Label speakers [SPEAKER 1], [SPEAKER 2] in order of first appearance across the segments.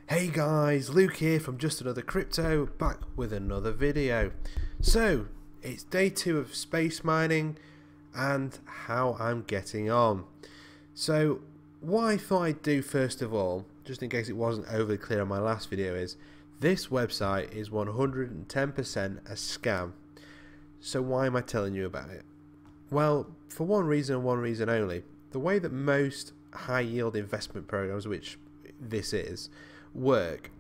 [SPEAKER 1] Hey guys, Luke here from Just Another Crypto, back with another video. So, it's day 2 of space mining and how I'm getting on. So, what I thought I'd do first of all, just in case it wasn't overly clear on my last video, is this website is 110% a scam. So why am I telling you about it? Well, for one reason and one reason only. The way that most high yield investment programs, which this is, work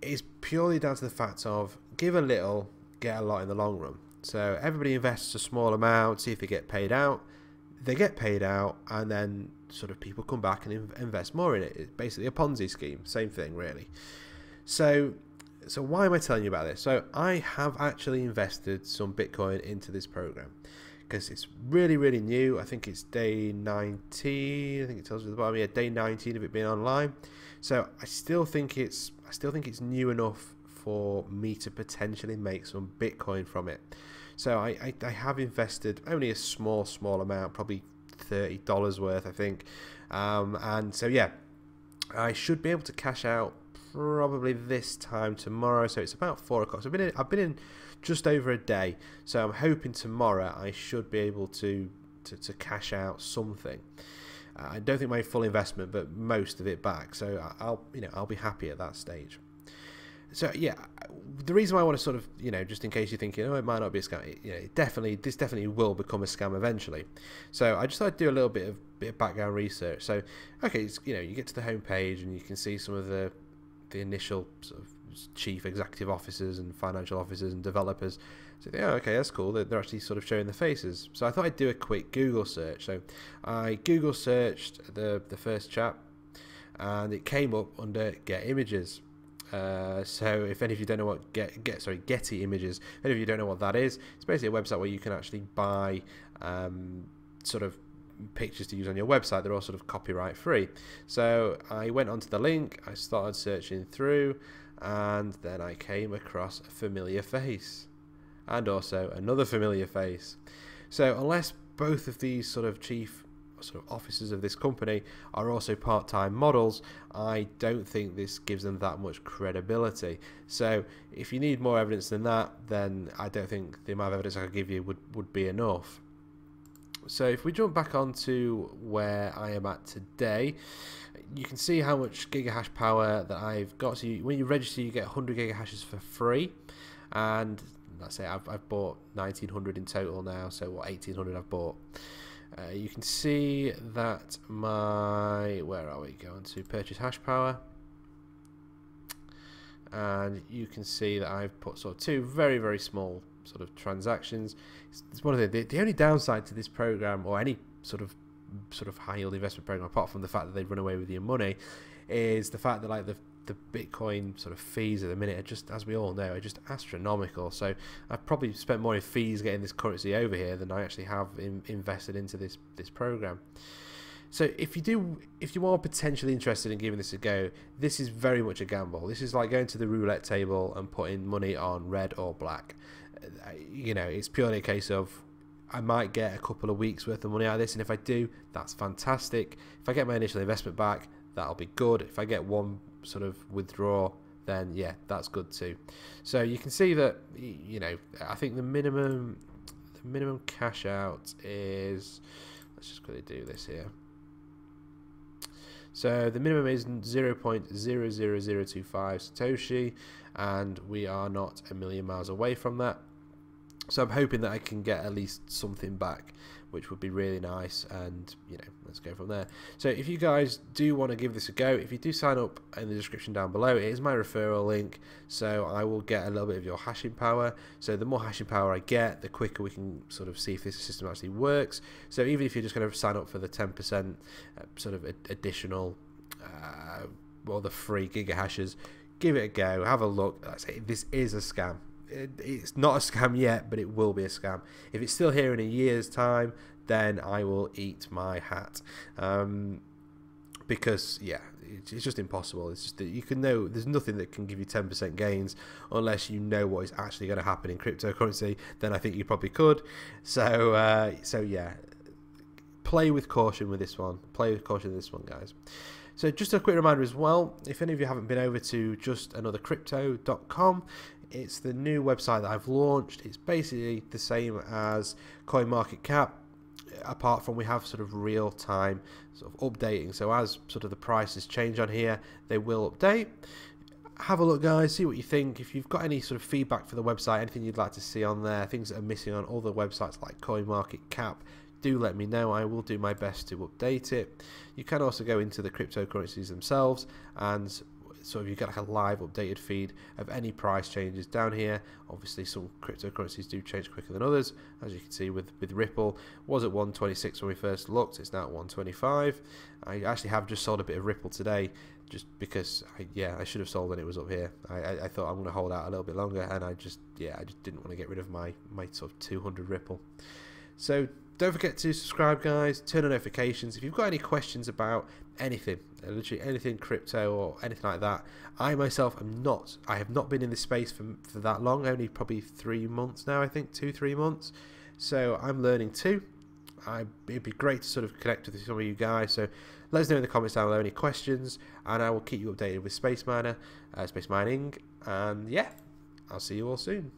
[SPEAKER 1] is purely down to the fact of give a little, get a lot in the long run. So everybody invests a small amount, see if they get paid out. They get paid out, and then sort of people come back and invest more in it. It's basically a Ponzi scheme, same thing really. So why am I telling you about this? So I have actually invested some Bitcoin into this program because it's really new. I think it's day 19. I think it tells you at the bottom. Yeah, day 19 of it being online. So I still think it's new enough for me to potentially make some Bitcoin from it. So I have invested only a small amount, probably $30 worth, I think. And so yeah, I should be able to cash out probably this time tomorrow. So it's about 4 o'clock. So I've been in just over a day. So I'm hoping tomorrow I should be able to cash out something. I don't think my full investment, but most of it back. So I'll be happy at that stage. So yeah, the reason why I want to sort of, just in case you're thinking, oh, it might not be a scam, this definitely will become a scam eventually. So I just thought I'd do a little bit of background research. So okay, you get to the home page and you can see some of the initial sort of chief executive officers and financial officers and developers. So yeah, okay, that's cool. They're actually sort of showing their faces. So I thought I'd do a quick Google search. So I Google searched the first chap, and it came up under Get Images. So if any of you don't know what Getty Images, if any of you don't know what that is, it's basically a website where you can actually buy sort of pictures to use on your website. They're all sort of copyright free. So I went onto the link, I started searching through, and then I came across a familiar face and also another familiar face. So unless both of these sort of chief officers of this company are also part-time models, I don't think this gives them that much credibility. So if you need more evidence than that, then I don't think the amount of evidence I could give you would be enough. So if we jump back onto where I am at today, you can see how much gigahash power that I've got. So when you register, you get 100 gigahashes for free, and let's say I've bought 1900 in total now. So what, 1800 I've bought. You can see that where are we going to purchase hash power, and you can see that I've put sort of 2 very small sort of transactions. It's one of the only downside to this program, or any sort of high yield investment program, apart from the fact that they run away with your money, is the fact that like the Bitcoin sort of fees at the minute are just, as we all know, are just astronomical. So I've probably spent more in fees getting this currency over here than I actually have invested into this program. So if you are potentially interested in giving this a go, this is very much a gamble. This is like going to the roulette table and putting money on red or black. It's purely a case of I might get a couple of weeks worth of money out of this, and if I do, that's fantastic. If I get my initial investment back, that'll be good. If I get one sort of withdraw, then yeah, that's good too. So you can see that I think the minimum cash out is, let's just quickly do this here. So the minimum is 0.00025 Satoshi, and we are not a million miles away from that. So I'm hoping that I can get at least something back, which would be really nice, and let's go from there. So if you guys do want to give this a go, if you do sign up in the description down below, it is my referral link, so I will get a little bit of your hashing power. So the more hashing power I get, the quicker we can sort of see if this system actually works. So even if you're just going to sign up for the 10% sort of additional or the free gigahashes, give it a go, have a look. Like I say, this is a scam. It's not a scam yet, but it will be a scam. If it's still here in a year's time, then I will eat my hat, because yeah, it's just impossible. It's just that there's nothing that can give you 10% gains unless you know what is actually going to happen in cryptocurrency. Then I think you probably could. So yeah, play with caution with this one. Play with caution with this one, guys. So just a quick reminder as well, if any of you haven't been over to justanothercrypto.com, it's the new website that I've launched. It's basically the same as CoinMarketCap, apart from we have sort of real-time sort of updating. So as sort of the prices change on here, they will update. Have a look, guys, see what you think. If you've got any sort of feedback for the website, anything you'd like to see on there, things that are missing on other websites like CoinMarketCap, do let me know. I will do my best to update it. You can also go into the cryptocurrencies themselves, and so you get like a live updated feed of any price changes down here. Obviously some cryptocurrencies do change quicker than others, as you can see with Ripple. Was at 126 when we first looked, it's now at 125. I actually have just sold a bit of Ripple today, just because I should have sold when it was up here. I thought I'm going to hold out a little bit longer, and I just didn't want to get rid of my sort of 200 Ripple. So don't forget to subscribe, guys, turn on notifications. If you've got any questions about anything, literally anything crypto or anything like that, I myself I have not been in this space for that long, only probably 3 months now, I think, 2-3 months. So I'm learning too. It'd be great to sort of connect with some of you guys, so let us know in the comments down below any questions, and I will keep you updated with SpaceMining, and yeah, I'll see you all soon.